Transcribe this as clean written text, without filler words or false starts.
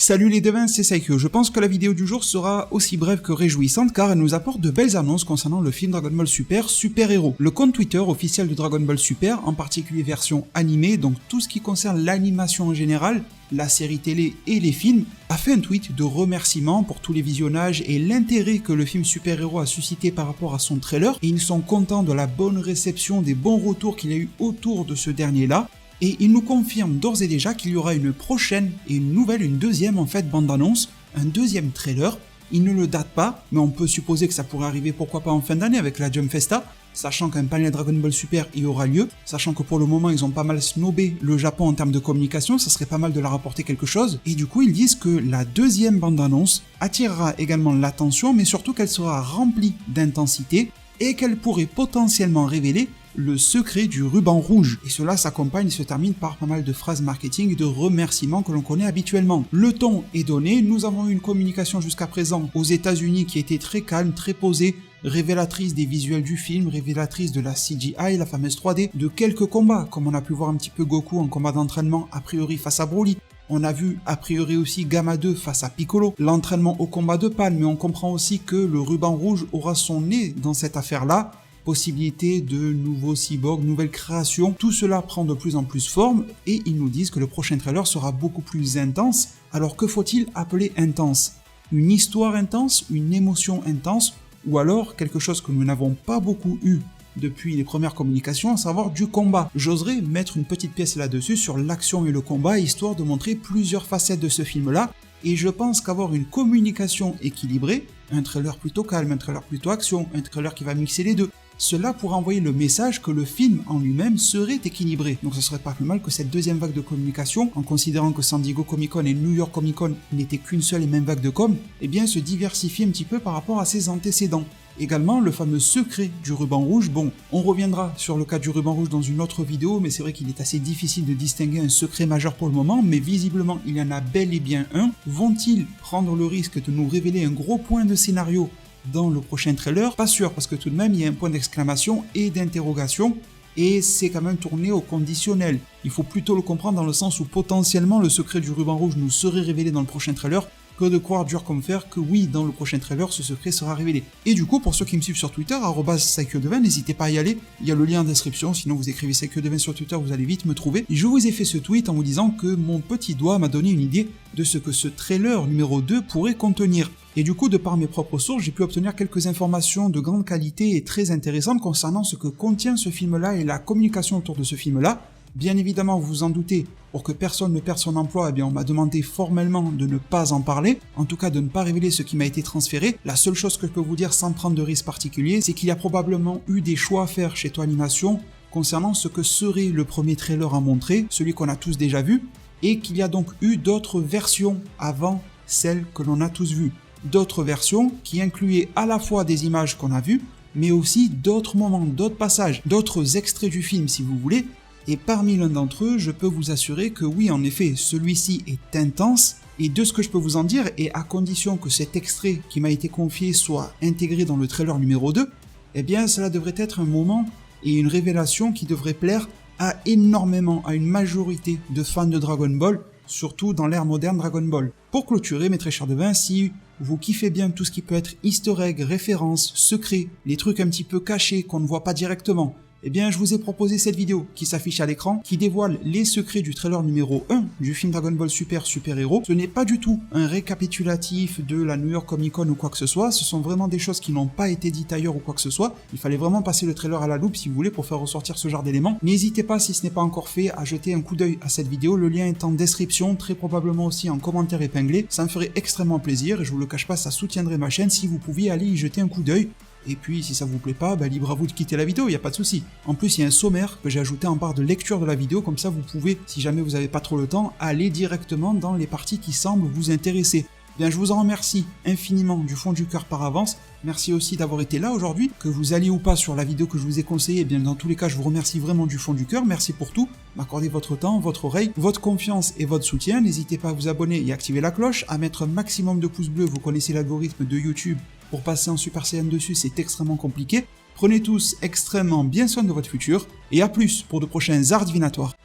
Salut les devins, c'est Saikyo. Je pense que la vidéo du jour sera aussi brève que réjouissante car elle nous apporte de belles annonces concernant le film Dragon Ball Super Super Hero. Le compte Twitter officiel de Dragon Ball Super, en particulier version animée, donc tout ce qui concerne l'animation en général, la série télé et les films, a fait un tweet de remerciement pour tous les visionnages et l'intérêt que le film Super Hero a suscité par rapport à son trailer, et ils sont contents de la bonne réception, des bons retours qu'il y a eu autour de ce dernier-là. Et il nous confirme d'ores et déjà qu'il y aura une prochaine et une deuxième bande-annonce, un deuxième trailer. Il ne le date pas, mais on peut supposer que ça pourrait arriver pourquoi pas en fin d'année avec la Jump Festa, sachant qu'un panel Dragon Ball Super y aura lieu, sachant que pour le moment ils ont pas mal snobé le Japon en termes de communication, ça serait pas mal de leur apporter quelque chose, et du coup ils disent que la deuxième bande-annonce attirera également l'attention, mais surtout qu'elle sera remplie d'intensité, et qu'elle pourrait potentiellement révéler le secret du ruban rouge. Et cela s'accompagne et se termine par pas mal de phrases marketing et de remerciements que l'on connaît habituellement. Le ton est donné, nous avons eu une communication jusqu'à présent aux États-Unis qui était très calme, très posée, révélatrice des visuels du film, révélatrice de la CGI, la fameuse 3D, de quelques combats, comme on a pu voir un petit peu Goku en combat d'entraînement a priori face à Broly. On a vu a priori aussi Gamma 2 face à Piccolo, l'entraînement au combat de Pan, mais on comprend aussi que le ruban rouge aura son nez dans cette affaire-là. Possibilité de nouveaux cyborgs, nouvelles créations, tout cela prend de plus en plus forme et ils nous disent que le prochain trailer sera beaucoup plus intense. Alors que faut-il appeler intense? Une histoire intense, une émotion intense, ou alors quelque chose que nous n'avons pas beaucoup eu depuis les premières communications, à savoir du combat. J'oserais mettre une petite pièce là-dessus sur l'action et le combat, histoire de montrer plusieurs facettes de ce film-là, et je pense qu'avoir une communication équilibrée, un trailer plutôt calme, un trailer plutôt action, un trailer qui va mixer les deux, cela pourrait envoyer le message que le film en lui-même serait équilibré. Donc ce serait pas plus mal que cette deuxième vague de communication, en considérant que San Diego Comic Con et New York Comic Con n'étaient qu'une seule et même vague de com, eh bien se diversifie un petit peu par rapport à ses antécédents. Également, le fameux secret du ruban rouge. Bon, on reviendra sur le cas du ruban rouge dans une autre vidéo, mais c'est vrai qu'il est assez difficile de distinguer un secret majeur pour le moment, mais visiblement il y en a bel et bien un. Vont-ils prendre le risque de nous révéler un gros point de scénario dans le prochain trailer? Pas sûr, parce que tout de même il y a un point d'exclamation et d'interrogation, et c'est quand même tourné au conditionnel. Il faut plutôt le comprendre dans le sens où potentiellement le secret du ruban rouge nous serait révélé dans le prochain trailer, que de croire dur comme fer que oui, dans le prochain trailer, ce secret sera révélé. Et du coup, pour ceux qui me suivent sur Twitter, @SaikyoDevin, n'hésitez pas à y aller, il y a le lien en description, sinon vous écrivez SaikyoDevin sur Twitter, vous allez vite me trouver. Et je vous ai fait ce tweet en vous disant que mon petit doigt m'a donné une idée de ce que ce trailer numéro 2 pourrait contenir. Et du coup, de par mes propres sources, j'ai pu obtenir quelques informations de grande qualité et très intéressantes concernant ce que contient ce film-là et la communication autour de ce film-là. Bien évidemment, vous vous en doutez, pour que personne ne perde son emploi, eh bien on m'a demandé formellement de ne pas en parler, en tout cas de ne pas révéler ce qui m'a été transféré. La seule chose que je peux vous dire sans prendre de risque particulier, c'est qu'il y a probablement eu des choix à faire chez Toei Animation concernant ce que serait le premier trailer à montrer, celui qu'on a tous déjà vu, et qu'il y a donc eu d'autres versions avant celles que l'on a tous vues. D'autres versions qui incluaient à la fois des images qu'on a vues, mais aussi d'autres moments, d'autres passages, d'autres extraits du film si vous voulez. Et parmi l'un d'entre eux, je peux vous assurer que oui, en effet, celui-ci est intense, et de ce que je peux vous en dire, et à condition que cet extrait qui m'a été confié soit intégré dans le trailer numéro 2, eh bien cela devrait être un moment et une révélation qui devrait plaire à une majorité de fans de Dragon Ball, surtout dans l'ère moderne Dragon Ball. Pour clôturer, mes très chers devins, si vous kiffez bien tout ce qui peut être easter egg, références, secrets, les trucs un petit peu cachés qu'on ne voit pas directement, eh bien je vous ai proposé cette vidéo qui s'affiche à l'écran, qui dévoile les secrets du trailer numéro 1 du film Dragon Ball Super Super Hero. Ce n'est pas du tout un récapitulatif de la New York Comic Con ou quoi que ce soit, ce sont vraiment des choses qui n'ont pas été dites ailleurs ou quoi que ce soit. Il fallait vraiment passer le trailer à la loupe si vous voulez pour faire ressortir ce genre d'éléments. N'hésitez pas, si ce n'est pas encore fait, à jeter un coup d'œil à cette vidéo, le lien est en description, très probablement aussi en commentaire épinglé, ça me ferait extrêmement plaisir et je vous le cache pas, ça soutiendrait ma chaîne si vous pouviez aller y jeter un coup d'œil. Et puis si ça vous plaît pas, libre à vous de quitter la vidéo, y a pas de souci. En plus il y a un sommaire que j'ai ajouté en barre de lecture de la vidéo, comme ça vous pouvez, si jamais vous avez pas trop le temps, aller directement dans les parties qui semblent vous intéresser. Bien je vous en remercie infiniment du fond du cœur par avance, merci aussi d'avoir été là aujourd'hui, que vous alliez ou pas sur la vidéo que je vous ai conseillée, bien dans tous les cas je vous remercie vraiment du fond du cœur, merci pour tout, m'accorder votre temps, votre oreille, votre confiance et votre soutien, n'hésitez pas à vous abonner et activer la cloche, à mettre un maximum de pouces bleus, vous connaissez l'algorithme de YouTube. Pour passer en Super Saiyan dessus, c'est extrêmement compliqué. Prenez tous extrêmement bien soin de votre futur, et à plus pour de prochains arts divinatoires.